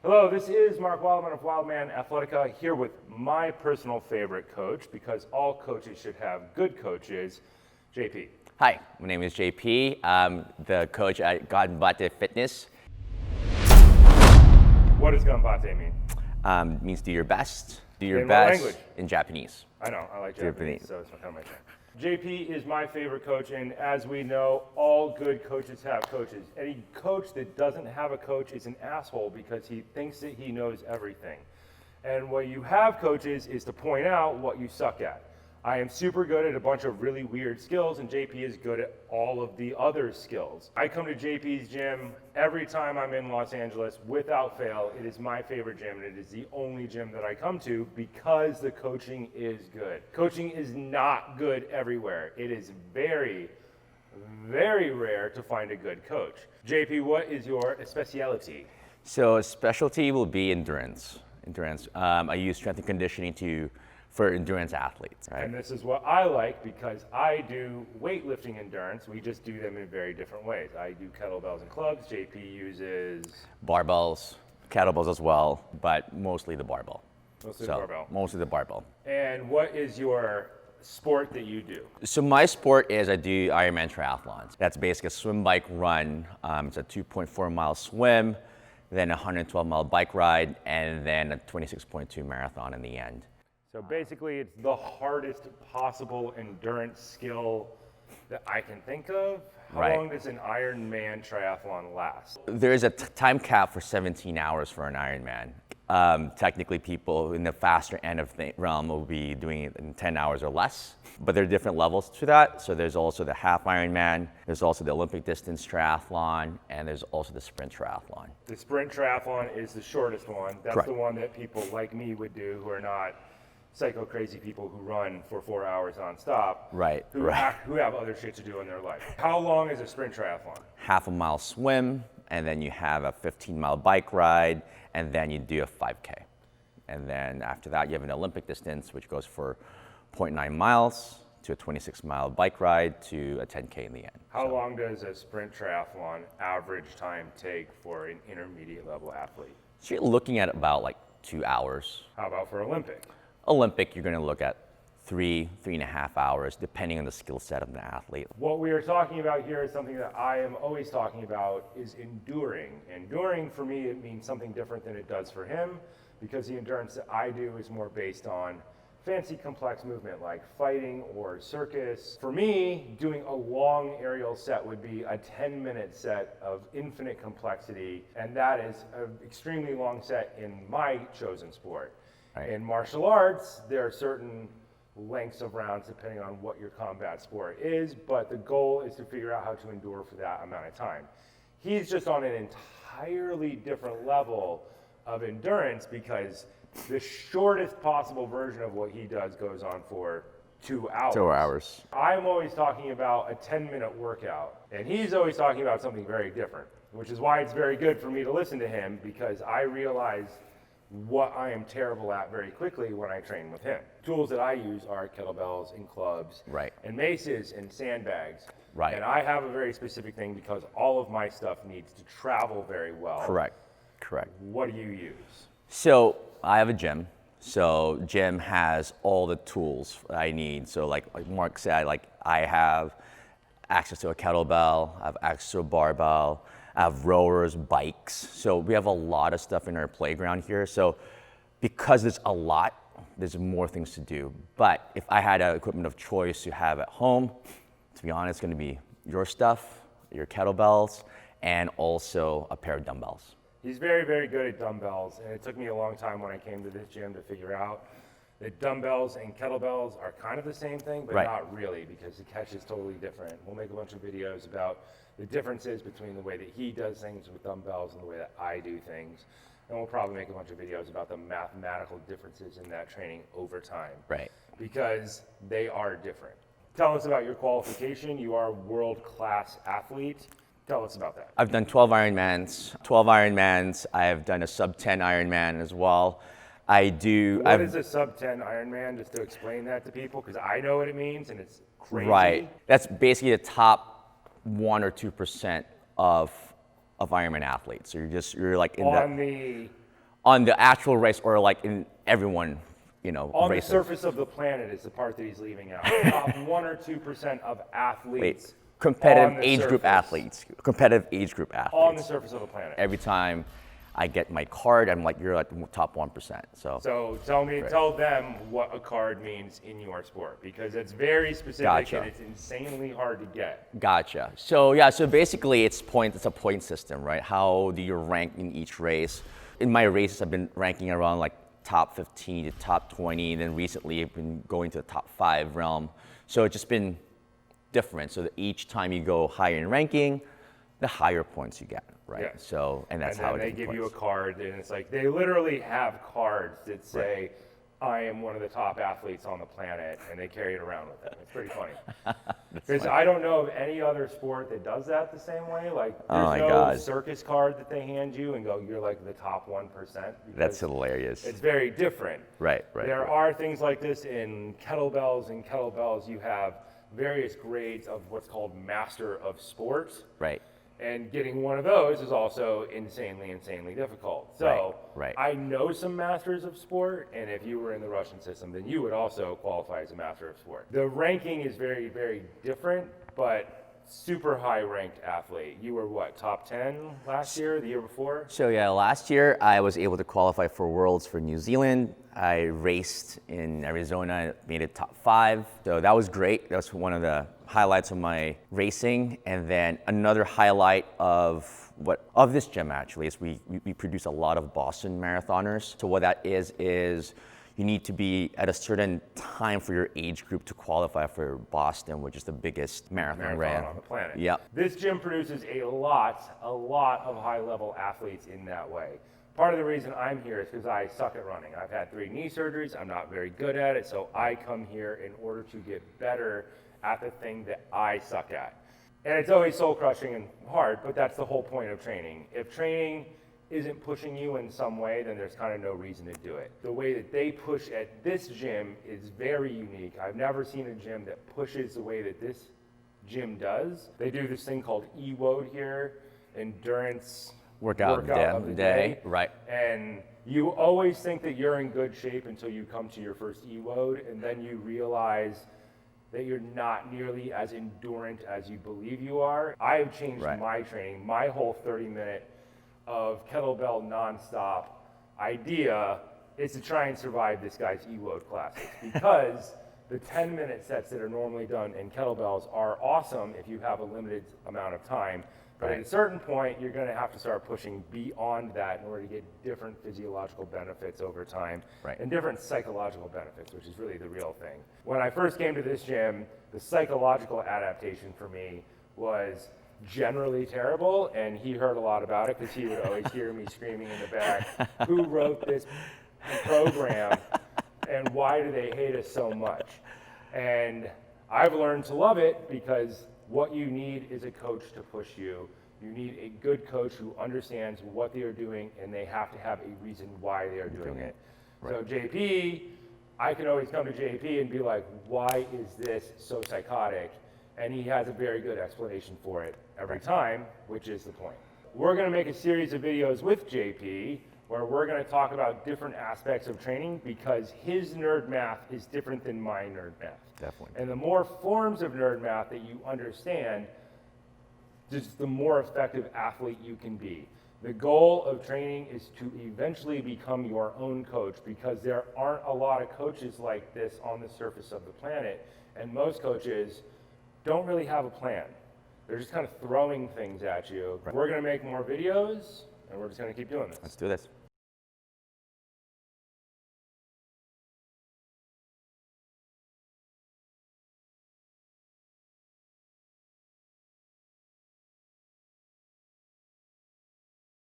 Hello, this is Mark Wildman of Wildman Athletica here with my personal favorite coach because all coaches should have good coaches, JP. Hi, my name is JP. I'm the coach at Ganbatte Fitness. What does Ganbatte mean? Means do your best. Do your In what best language? in Japanese. I know, I like Japanese. Japanese, so it's kind of my thing. JP is my favorite coach, and as we know, all good coaches have coaches. Any coach that doesn't have a coach is an asshole because he thinks that he knows everything. And what you have coaches is to point out what you suck at. I am super good at a bunch of really weird skills, and JP is good at all of the other skills. I come to JP's gym every time I'm in Los Angeles without fail. It is my favorite gym, and it is the only gym that I come to because the coaching is good. Coaching is not good everywhere. It is very, very rare to find a good coach. JP, what is your specialty? So specialty will be endurance. I use strength and conditioning for endurance athletes. Right? And this is what I like because I do weightlifting endurance. We just do them in very different ways. I do kettlebells and clubs. JP uses Barbells, kettlebells as well, but mostly the barbell. Mostly the barbell. Mostly the barbell. And what is your sport that you do? So my sport is I do Ironman triathlons. That's basically a swim, bike, run. It's a 2.4 mile swim, then a 112 mile bike ride, and then a 26.2 marathon in the end. So basically, it's the hardest possible endurance skill that I can think of. How Right. long does an Ironman triathlon last? There's a time cap for 17 hours for an Ironman. Technically, people in the faster end of the realm will be doing it in 10 hours or less, but there are different levels to that. So there's also the half Ironman, there's also the Olympic distance triathlon, and there's also the sprint triathlon. The sprint triathlon is the shortest one. That's Correct. the one that people like me would do who are not psycho crazy people who run for 4 hours nonstop. Right, Who, right. who have other shit to do in their life. How long is a sprint triathlon? Half a mile swim, and then you have a 15-mile bike ride, and then you do a 5K. And then after that, you have an Olympic distance, which goes for 0.9 miles to a 26-mile bike ride to a 10K in the end. How long does a sprint triathlon average time take for an intermediate level athlete? So you're looking at about like 2 hours. How about for Olympic? Olympic, you're going to look at 3.5 hours, depending on the skill set of the athlete. What we are talking about here is something that I am always talking about is enduring. Enduring for me, it means something different than it does for him because the endurance that I do is more based on fancy complex movement like fighting or circus. For me, doing a long aerial set would be a 10-minute set of infinite complexity, and that is an extremely long set in my chosen sport. Right. In martial arts, there are certain lengths of rounds depending on what your combat sport is, but the goal is to figure out how to endure for that amount of time. He's just on an entirely different level of endurance because the shortest possible version of what he does goes on for 2 hours. 2 hours. I'm always talking about a 10-minute workout, and he's always talking about something very different, which is why it's very good for me to listen to him because I realize what I am terrible at very quickly when I train with him. Tools that I use are kettlebells and clubs Right. and maces and sandbags. Right. And I have a very specific thing because all of my stuff needs to travel very well. Correct. What do you use? So I have a gym. So gym has all the tools I need. So like Mark said, like I have access to a kettlebell, I have access to a barbell, I have rowers, bikes. So we have a lot of stuff in our playground here. So because there's a lot, there's more things to do. But if I had an equipment of choice to have at home, to be honest, it's going to be your stuff, your kettlebells, and also a pair of dumbbells. He's very, very good at dumbbells, and it took me a long time when I came to this gym to figure out that dumbbells and kettlebells are kind of the same thing, but Right. not really because the catch is totally different. We'll make a bunch of videos about the differences between the way that he does things with dumbbells and the way that I do things. And we'll probably make a bunch of videos about the mathematical differences in that training over time. Right. Because they are different. Tell us about your qualification. You are a world-class athlete. Tell us about that. I've done 12 Ironmans. I have done a sub-10 Ironman as well. What is a sub-10 Ironman, just to explain that to people? Because I know what it means, and it's crazy. Right. That's basically the top 1 or 2% of Ironman athletes. So you're like in On the On the actual race, or like in everyone, you know, On races? the surface of the planet is the part that he's leaving out. Top 1 or 2% of athletes. Competitive on the age group surface. athletes. Competitive age group athletes. On the surface of the planet. Every time I get my card, I'm like, you're at the top 1%. So tell them what a card means in your sport, because it's very specific Gotcha. and it's insanely hard to get. Gotcha. So yeah, so basically it's a point system, right? How do you rank in each race? In my races, I've been ranking around like top 15 to top 20, and then recently I've been going to the top 5 realm. So it's just been different. So that each time you go higher in ranking, the higher points you get, right? Yeah. So, and that's And how then it they give points. you a card, and it's like they literally have cards that say, I am one of the top athletes on the planet, and they carry it around with them. It's pretty funny. Because I don't know of any other sport that does that the same way. Like, there's no God. circus card that they hand you and go, you're like the top 1%. That's hilarious. It's very different. Right. There are things like this in kettlebells. In kettlebells, you have various grades of what's called Master of Sports. Right. And getting one of those is also insanely difficult. So Right. I know some masters of sport, and if you were in the Russian system, then you would also qualify as a master of sport. The ranking is very different, but super high ranked athlete. You were what, top 10 last year, the year before? So yeah, last year I was able to qualify for Worlds for New Zealand. I raced in Arizona, made it top 5. So that was great. That was one of the highlights of my racing. And then another highlight of this gym actually is we produce a lot of Boston marathoners. So what that is you need to be at a certain time for your age group to qualify for Boston, which is the biggest marathon ran on the planet. Yep. This gym produces a lot of high-level athletes in that way. Part of the reason I'm here is because I suck at running. I've had 3 knee surgeries. I'm not very good at it, so I come here in order to get better at the thing that I suck at. And it's always soul-crushing and hard, but that's the whole point of training. If training isn't pushing you in some way, then there's kind of no reason to do it. The way that they push at this gym is very unique. I've never seen a gym that pushes the way that this gym does. They do this thing called EWOD here, endurance Workout of the day. Right. And you always think that you're in good shape until you come to your first EWOD, and then you realize that you're not nearly as endurant as you believe you are. I have changed my training. My whole 30-minute of kettlebell nonstop idea is to try and survive this guy's EWOD classes, because the 10-minute sets that are normally done in kettlebells are awesome if you have a limited amount of time. But at a certain point, you're going to have to start pushing beyond that in order to get different physiological benefits over time and different psychological benefits, which is really the real thing. When I first came to this gym, the psychological adaptation for me was generally terrible, and he heard a lot about it because he would always hear me screaming in the back, who wrote this program and why do they hate us so much? And I've learned to love it, because what you need is a coach to push you. You need a good coach who understands what they are doing, and they have to have a reason why they are doing it. So JP, I can always come to JP and be like, why is this so psychotic? And he has a very good explanation for it every time, which is the point. We're gonna make a series of videos with JP where we're gonna talk about different aspects of training, because his nerd math is different than my nerd math. Definitely. And the more forms of nerd math that you understand, just the more effective athlete you can be. The goal of training is to eventually become your own coach, because there aren't a lot of coaches like this on the surface of the planet, and most coaches don't really have a plan. They're just kind of throwing things at you. We're gonna make more videos, and we're just gonna keep doing this. Let's do this.